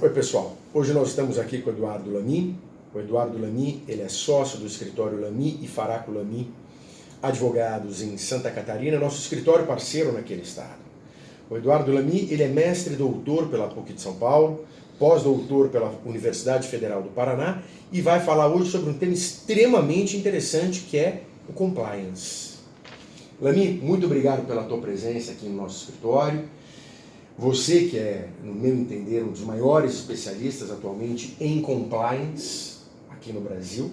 Oi pessoal, hoje nós estamos aqui com o Eduardo Lamy. O Eduardo Lamy, ele é sócio do escritório Lamy e Faraco Lamy, advogados em Santa Catarina, nosso escritório parceiro naquele estado. O Eduardo Lamy, ele é mestre e doutor pela PUC de São Paulo, pós-doutor pela Universidade Federal do Paraná e vai falar hoje sobre um tema extremamente interessante que é o compliance. Lamy, muito obrigado pela tua presença aqui no nosso escritório. Você que é, no meu entender, um dos maiores especialistas atualmente em compliance aqui no Brasil,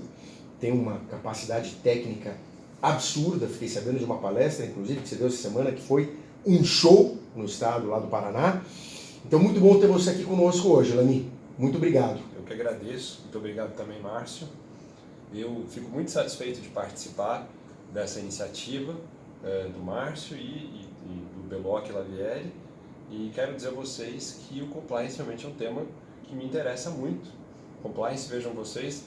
tem uma capacidade técnica absurda, fiquei sabendo de uma palestra, inclusive, que você deu essa semana, que foi um show no estado lá do Paraná. Então, muito bom ter você aqui conosco hoje, Lamy. Muito obrigado. Eu que agradeço, muito obrigado também, Márcio. Eu fico muito satisfeito de participar dessa iniciativa do Márcio e do Beloc Lavieri. E quero dizer a vocês que o compliance realmente é um tema que me interessa muito. Compliance, vejam vocês,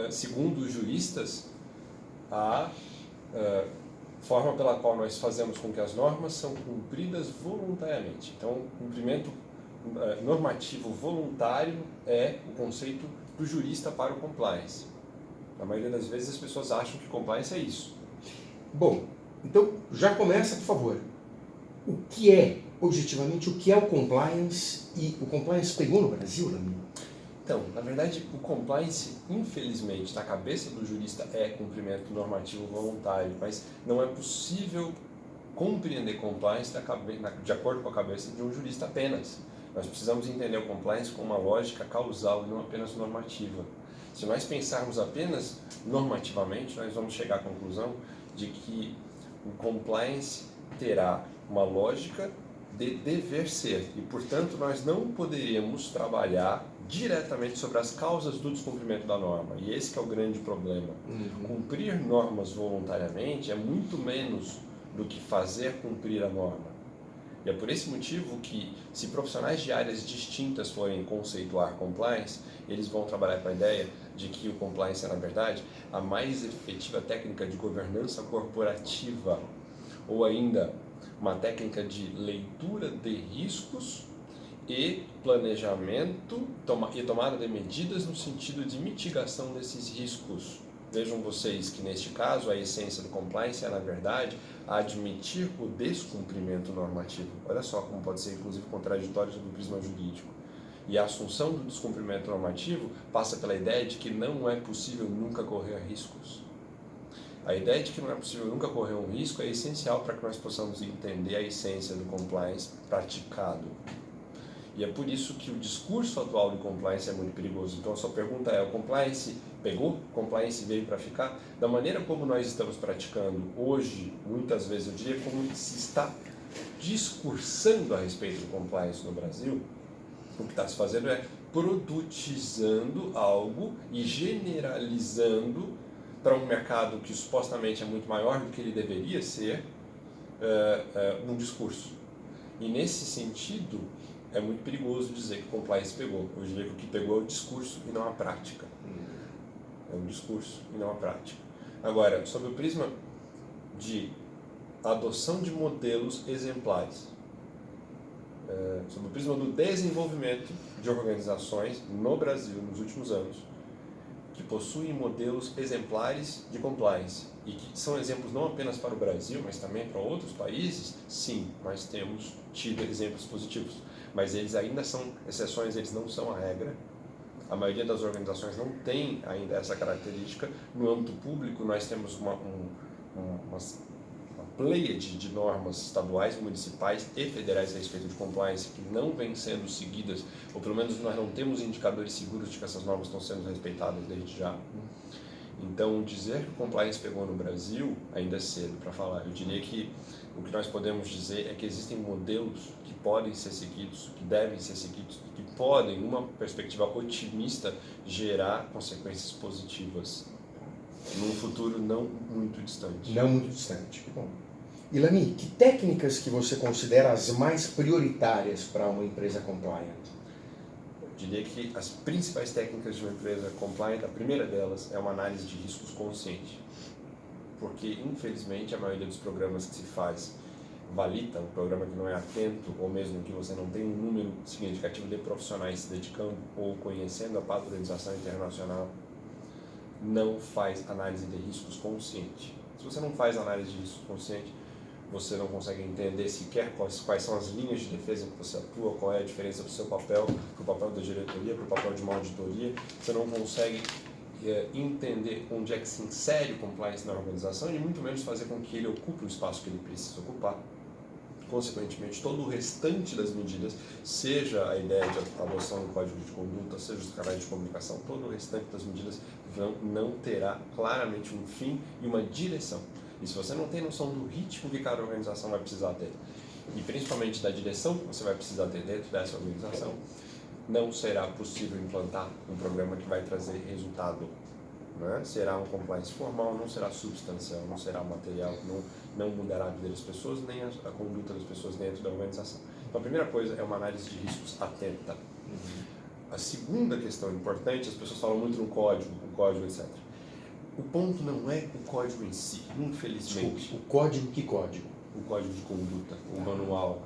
segundo os juristas, a forma pela qual nós fazemos com que as normas são cumpridas voluntariamente. Então, cumprimento normativo voluntário é o conceito do jurista para o compliance. Na maioria das vezes as pessoas acham que compliance é isso. Bom, então já começa, por favor. O que é, objetivamente, o que é o compliance e o compliance pegou no Brasil, Lamy? Então, na verdade, o compliance, infelizmente, na cabeça do jurista é cumprimento normativo voluntário, mas não é possível compreender compliance de acordo com a cabeça de um jurista apenas. Nós precisamos entender o compliance com uma lógica causal e não apenas normativa. Se nós pensarmos apenas normativamente, nós vamos chegar à conclusão de que o compliance terá uma lógica de dever ser e, portanto, nós não poderíamos trabalhar diretamente sobre as causas do descumprimento da norma. E esse que é o grande problema. Cumprir normas voluntariamente é muito menos do que fazer cumprir a norma. E é por esse motivo que, se profissionais de áreas distintas forem conceituar compliance, eles vão trabalhar com a ideia de que o compliance é, na verdade, a mais efetiva técnica de governança corporativa, ou ainda uma técnica de leitura de riscos e planejamento e tomada de medidas no sentido de mitigação desses riscos. Vejam vocês que, neste caso, a essência do compliance é, na verdade, admitir o descumprimento normativo. Olha só como pode ser, inclusive, contraditório sob o prisma jurídico. E a assunção do descumprimento normativo passa pela ideia de que não é possível nunca correr riscos. A ideia de que não é possível nunca correr um risco é essencial para que nós possamos entender a essência do compliance praticado. E é por isso que o discurso atual de compliance é muito perigoso. Então a sua pergunta é, o compliance pegou? O compliance veio para ficar? Da maneira como nós estamos praticando hoje, muitas vezes eu diria como se está discursando a respeito do compliance no Brasil, o que está se fazendo é produtizando algo e generalizando para um mercado que supostamente é muito maior do que ele deveria ser, num discurso. E nesse sentido, é muito perigoso dizer que o compliance pegou. Eu diria que o que pegou é o discurso e não a prática. É um discurso e não a prática. Agora, sob o prisma de adoção de modelos exemplares, sob o prisma do desenvolvimento de organizações no Brasil nos últimos anos, que possuem modelos exemplares de compliance e que são exemplos não apenas para o Brasil, mas também para outros países, sim, nós temos tido exemplos positivos, mas eles ainda são exceções, eles não são a regra. A maioria das organizações não tem ainda essa característica. No âmbito público, nós temos uma pleiade de normas estaduais, municipais e federais a respeito de compliance que não vêm sendo seguidas, ou pelo menos nós não temos indicadores seguros de que essas normas estão sendo respeitadas desde já. Então, dizer que o compliance pegou no Brasil ainda é cedo para falar. Eu diria que o que nós podemos dizer é que existem modelos que podem ser seguidos, que devem ser seguidos, que podem, numa perspectiva otimista, gerar consequências positivas num futuro não muito distante. Não muito distante, que bom. E Lamy, que técnicas que você considera as mais prioritárias para uma empresa compliant? Eu diria que as principais técnicas de uma empresa compliant, a primeira delas é uma análise de riscos consciente. Porque, infelizmente, a maioria dos programas que se faz valida, um programa que não é atento, ou mesmo que você não tem um número significativo de profissionais se dedicando ou conhecendo a padronização internacional, não faz análise de riscos consciente. Se você não faz análise de riscos consciente, você não consegue entender sequer quais são as linhas de defesa em que você atua, qual é a diferença do seu papel para o papel da diretoria, para o papel de uma auditoria, você não consegue entender onde é que se insere o compliance na organização e muito menos fazer com que ele ocupe o espaço que ele precisa ocupar. Consequentemente, todo o restante das medidas, seja a ideia de adoção do código de conduta, seja os canais de comunicação, todo o restante das medidas não terá claramente um fim e uma direção. E se você não tem noção do ritmo que cada organização vai precisar ter, e principalmente da direção que você vai precisar ter dentro dessa organização, não será possível implantar um programa que vai trazer resultado. Né? Será um compliance formal, não será substancial, não será material, não mudará a vida das pessoas, nem a conduta das pessoas dentro da organização. Então, a primeira coisa é uma análise de riscos atenta. A segunda questão importante, as pessoas falam muito no código, etc. O ponto não é o código em si, infelizmente. Desculpe, o código, que código? O código de conduta, o manual,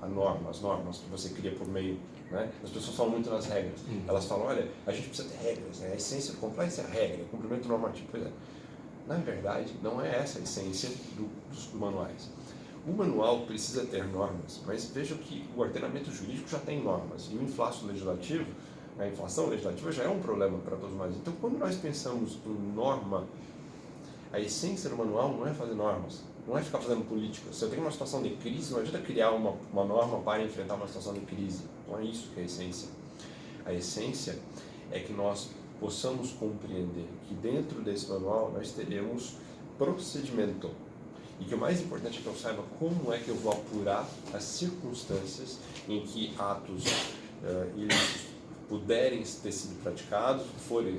as normas que você cria por meio, né? As pessoas falam muito nas regras. Elas falam, olha, a gente precisa ter regras, né? A essência do compliance é a regra, o cumprimento normativo. Pois é. Na verdade, não é essa a essência dos manuais. O manual precisa ter normas, mas veja que o ordenamento jurídico já tem normas. E o inflaço legislativo, a inflação legislativa já é um problema para todos nós. Então, quando nós pensamos em norma, a essência do manual não é fazer normas, não é ficar fazendo política. Se eu tenho uma situação de crise, não adianta criar uma norma para enfrentar uma situação de crise. Não é isso que é a essência. A essência é que nós possamos compreender que dentro desse manual nós teremos procedimento. E que o mais importante é que eu saiba como é que eu vou apurar as circunstâncias em que atos ilícitos puderem ter sido praticados, forem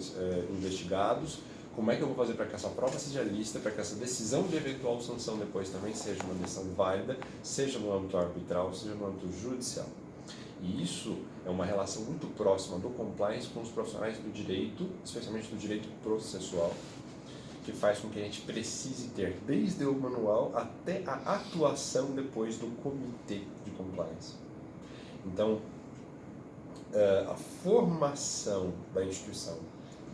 investigados. Como é que eu vou fazer para que essa prova seja lista, para que essa decisão de eventual sanção depois também seja uma decisão válida, seja no âmbito arbitral, seja no âmbito judicial. E isso é uma relação muito próxima do compliance com os profissionais do direito, especialmente do direito processual, que faz com que a gente precise ter, desde o manual até a atuação depois do comitê de compliance. Então, a formação da instituição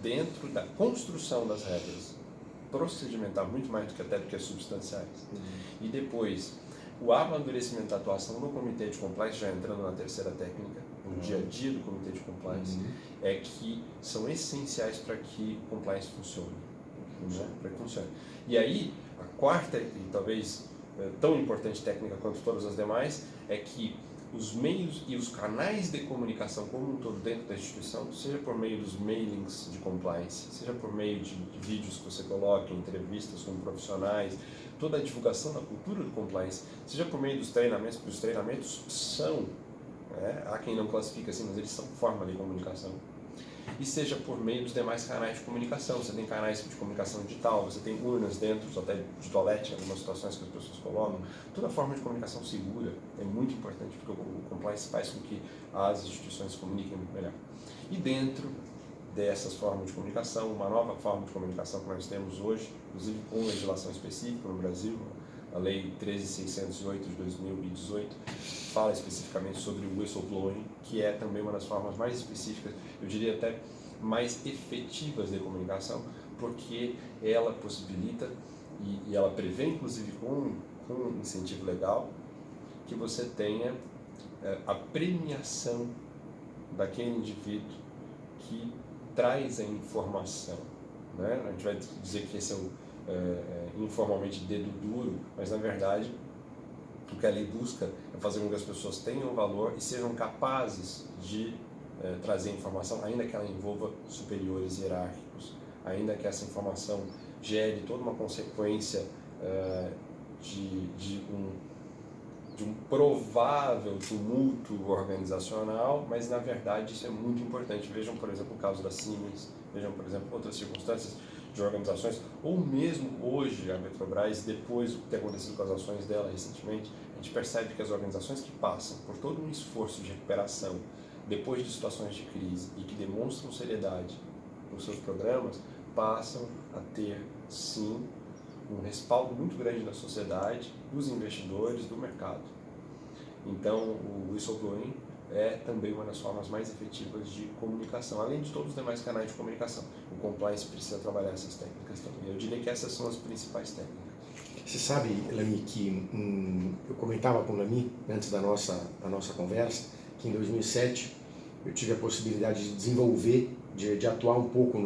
dentro da construção das regras procedimental, muito mais do que as substanciais. E depois, o amadurecimento da atuação no comitê de compliance, já entrando na terceira técnica, no dia a dia do comitê de compliance, é que são essenciais para que o compliance funcione. Né? Para que funcione. E aí, a quarta e talvez tão importante técnica quanto todas as demais, é que os meios e os canais de comunicação como um todo dentro da instituição, seja por meio dos mailings de compliance, seja por meio de vídeos que você coloca, entrevistas com profissionais, toda a divulgação da cultura do compliance, seja por meio dos treinamentos, porque os treinamentos são, há quem não classifica assim, mas eles são forma de comunicação, e seja por meio dos demais canais de comunicação. Você tem canais de comunicação digital, você tem urnas dentro, até de toalete, em algumas situações que as pessoas colocam. Toda forma de comunicação segura é muito importante, porque o compliance faz com que as instituições se comuniquem muito melhor. E dentro dessas formas de comunicação, uma nova forma de comunicação que nós temos hoje, inclusive com legislação específica no Brasil, a Lei 13.608 de 2018, fala especificamente sobre o whistleblowing, que é também uma das formas mais específicas, eu diria até mais efetivas de comunicação, porque ela possibilita e ela prevê, inclusive com um incentivo legal, que você tenha a premiação daquele indivíduo que traz a informação. Né? A gente vai dizer que esse é informalmente dedo duro, mas na verdade o que a lei busca é fazer com que as pessoas tenham valor e sejam capazes de trazer informação, ainda que ela envolva superiores hierárquicos, ainda que essa informação gere toda uma consequência de um provável tumulto organizacional, mas na verdade isso é muito importante. Vejam, por exemplo, o caso da Siemens, vejam, por exemplo, outras circunstâncias de organizações, ou mesmo hoje a Petrobras, depois do que tem acontecido com as ações dela recentemente, a gente percebe que as organizações que passam por todo um esforço de recuperação depois de situações de crise e que demonstram seriedade nos seus programas, passam a ter, sim, um respaldo muito grande da sociedade, dos investidores, do mercado. Então, o whistleblowing é também uma das formas mais efetivas de comunicação, além de todos os demais canais de comunicação. O compliance precisa trabalhar essas técnicas também. Eu diria que essas são as principais técnicas. Você sabe, Lami, que eu comentava com o Lami, antes da nossa conversa, que em 2007 eu tive a possibilidade de desenvolver, de atuar um pouco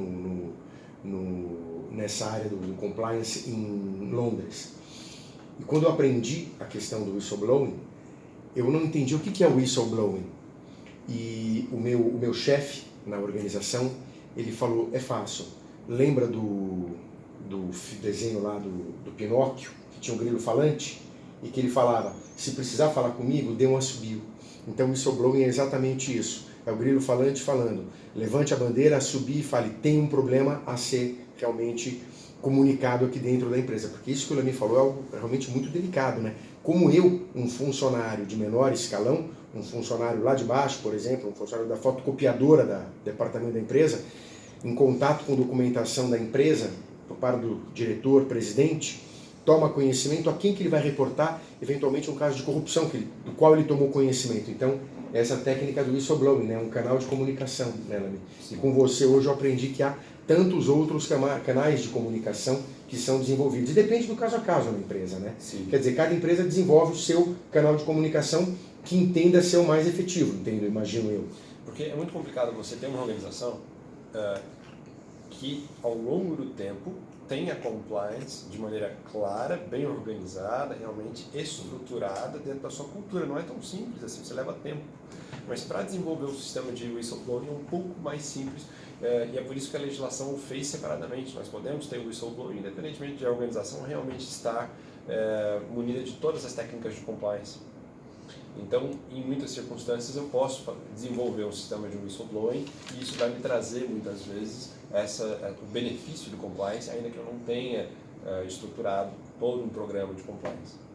nessa área do compliance em Londres. E quando eu aprendi a questão do whistleblowing, eu não entendi o que é o whistleblowing. E o meu chefe na organização, ele falou, é fácil, lembra do desenho lá do Pinóquio, que tinha um grilo falante, e que ele falava, se precisar falar comigo, dê um assobio. Então o whistleblowing é exatamente isso, é o grilo falante falando, levante a bandeira, assobie e fale, tem um problema a ser realmente comunicado aqui dentro da empresa, porque isso que o Lami falou é algo realmente muito delicado, né? Como eu, um funcionário de menor escalão, um funcionário lá de baixo, por exemplo, um funcionário da fotocopiadora do departamento da empresa, em contato com documentação da empresa, por parte do diretor, presidente, toma conhecimento a quem que ele vai reportar, eventualmente um caso de corrupção do qual ele tomou conhecimento. Então, essa técnica do whistleblowing, né, um canal de comunicação, né, Lami? E com você hoje eu aprendi que há tantos outros canais de comunicação que são desenvolvidos. E depende do caso a caso na empresa, né? Sim. Quer dizer, cada empresa desenvolve o seu canal de comunicação que entenda ser o mais efetivo, entendo, imagino eu. Porque é muito complicado você ter uma organização que, ao longo do tempo, tenha compliance de maneira clara, bem organizada, realmente estruturada dentro da sua cultura. Não é tão simples assim, você leva tempo. Mas para desenvolver o sistema de whistleblowing é um pouco mais simples, e é por isso que a legislação o fez separadamente. Nós podemos ter o whistleblowing independentemente de a organização realmente estar munida de todas as técnicas de compliance. Então, em muitas circunstâncias, eu posso desenvolver um sistema de whistleblowing e isso vai me trazer, muitas vezes, o benefício do compliance, ainda que eu não tenha estruturado todo um programa de compliance.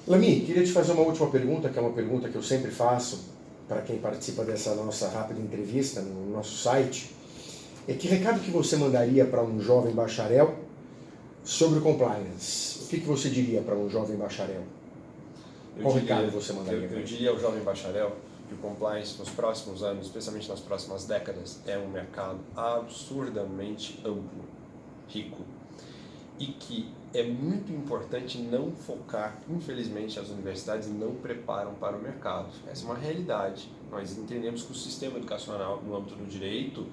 Lami, queria te fazer uma última pergunta, que é uma pergunta que eu sempre faço para quem participa dessa nossa rápida entrevista no nosso site. Que recado que você mandaria para um jovem bacharel sobre compliance? O que você diria para um jovem bacharel? Qual recado você mandaria? Eu diria ao jovem bacharel que o compliance nos próximos anos, especialmente nas próximas décadas, é um mercado absurdamente amplo, rico, e que é muito importante não focar, infelizmente, as universidades não preparam para o mercado. Essa é uma realidade. Nós entendemos que o sistema educacional no âmbito do direito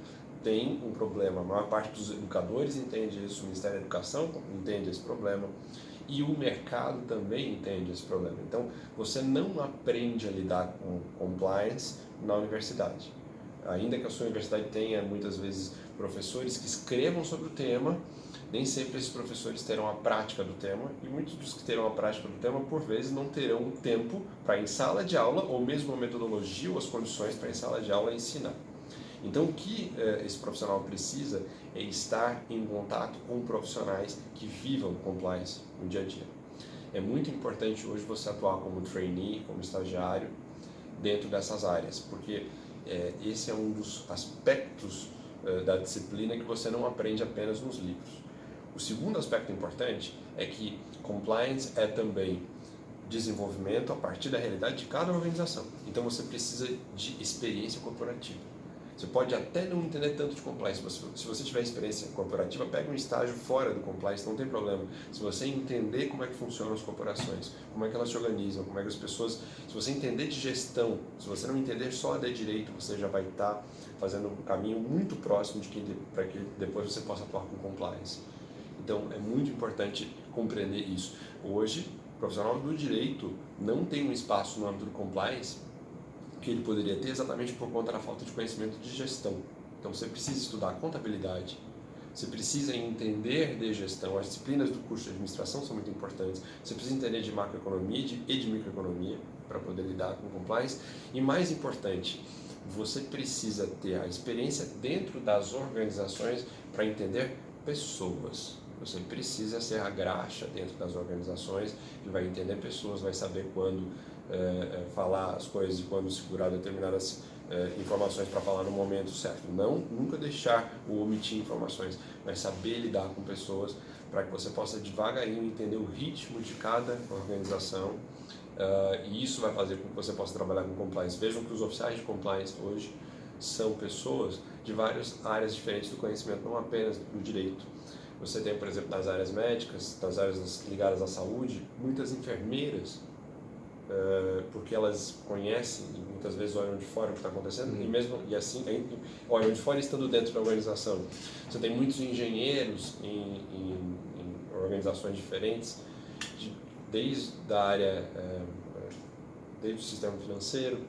tem um problema. A maior parte dos educadores entende isso, o Ministério da Educação entende esse problema, e o mercado também entende esse problema. Então, você não aprende a lidar com compliance na universidade. Ainda que a sua universidade tenha, muitas vezes, professores que escrevam sobre o tema, nem sempre esses professores terão a prática do tema, e muitos dos que terão a prática do tema, por vezes, não terão o tempo para em sala de aula, ou mesmo a metodologia ou as condições para em sala de aula ensinar. Então, o que esse profissional precisa é estar em contato com profissionais que vivam compliance no dia a dia. É muito importante hoje você atuar como trainee, como estagiário, dentro dessas áreas, porque esse é um dos aspectos da disciplina que você não aprende apenas nos livros. O segundo aspecto importante é que compliance é também desenvolvimento a partir da realidade de cada organização. Então você precisa de experiência corporativa. Você pode até não entender tanto de compliance, mas se você tiver experiência corporativa, pega um estágio fora do compliance, não tem problema. Se você entender como é que funcionam as corporações, como é que elas se organizam, como é que as pessoas... Se você entender de gestão, se você não entender só de direito, você já vai estar fazendo um caminho muito próximo para que depois você possa atuar com compliance. Então, é muito importante compreender isso. Hoje, o profissional do direito não tem um espaço no âmbito do compliance que ele poderia ter exatamente por conta da falta de conhecimento de gestão. Então, você precisa estudar contabilidade, você precisa entender de gestão, as disciplinas do curso de administração são muito importantes, você precisa entender de macroeconomia e de microeconomia para poder lidar com compliance, e mais importante, você precisa ter a experiência dentro das organizações para entender pessoas. Você precisa ser a graxa dentro das organizações, que vai entender pessoas, vai saber quando falar as coisas e quando segurar determinadas informações para falar no momento certo. Nunca deixar ou omitir informações, mas saber lidar com pessoas para que você possa devagarinho entender o ritmo de cada organização E isso vai fazer com que você possa trabalhar com compliance. Vejam que os oficiais de compliance hoje são pessoas de várias áreas diferentes do conhecimento, não apenas do direito. Você tem, por exemplo, nas áreas médicas, nas áreas ligadas à saúde, muitas enfermeiras, porque elas conhecem e muitas vezes olham de fora o que está acontecendo, e assim olham de fora estando dentro da organização. Você tem muitos engenheiros em organizações diferentes, desde a área, desde o sistema financeiro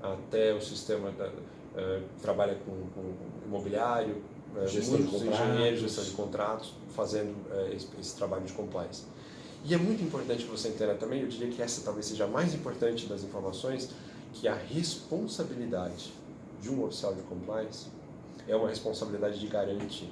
até o sistema que trabalha com imobiliário, muitos engenheiros, gestão de contratos, fazendo esse trabalho de compliance. E é muito importante que você entenda também, eu diria que essa talvez seja a mais importante das informações, que a responsabilidade de um oficial de compliance é uma responsabilidade de garantia.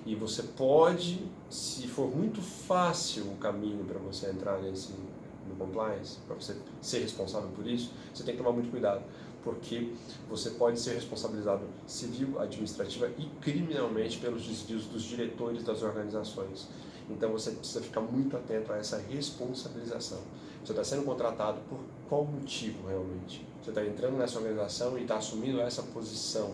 E você pode, se for muito fácil o caminho para você entrar no compliance, para você ser responsável por isso, você tem que tomar muito cuidado, porque você pode ser responsabilizado civil, administrativa e criminalmente pelos desvios dos diretores das organizações. Então você precisa ficar muito atento a essa responsabilização. Você está sendo contratado por qual motivo realmente? Você está entrando nessa organização e está assumindo essa posição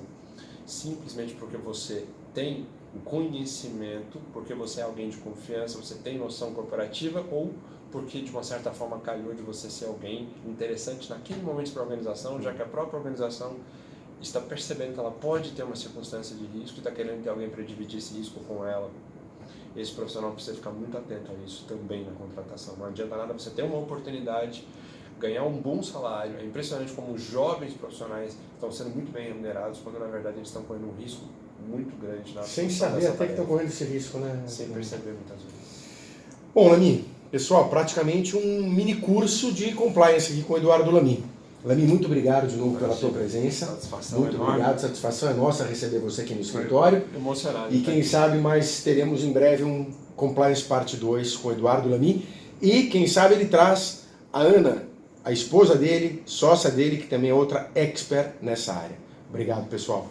simplesmente porque você tem o conhecimento, porque você é alguém de confiança, você tem noção corporativa, ou porque de uma certa forma calhou de você ser alguém interessante naquele momento para a organização, já que a própria organização está percebendo que ela pode ter uma circunstância de risco e está querendo ter alguém para dividir esse risco com ela. Esse profissional precisa ficar muito atento a isso também na contratação. Não adianta nada você ter uma oportunidade, ganhar um bom salário. É impressionante como os jovens profissionais estão sendo muito bem remunerados, quando na verdade eles estão correndo um risco muito grande. Sem saber até que estão correndo esse risco, né? Sem perceber muitas vezes. Bom, Lamy, pessoal, praticamente um mini curso de compliance aqui com o Eduardo Lamy. Lamy, muito obrigado de novo pela tua presença. Satisfação muito enorme. obrigado, satisfação é nossa receber você aqui no escritório. Emocionado. E quem sabe mais teremos em breve um Compliance Parte 2 com o Eduardo Lamy. E quem sabe ele traz a Ana, a esposa dele, sócia dele, que também é outra expert nessa área. Obrigado, pessoal.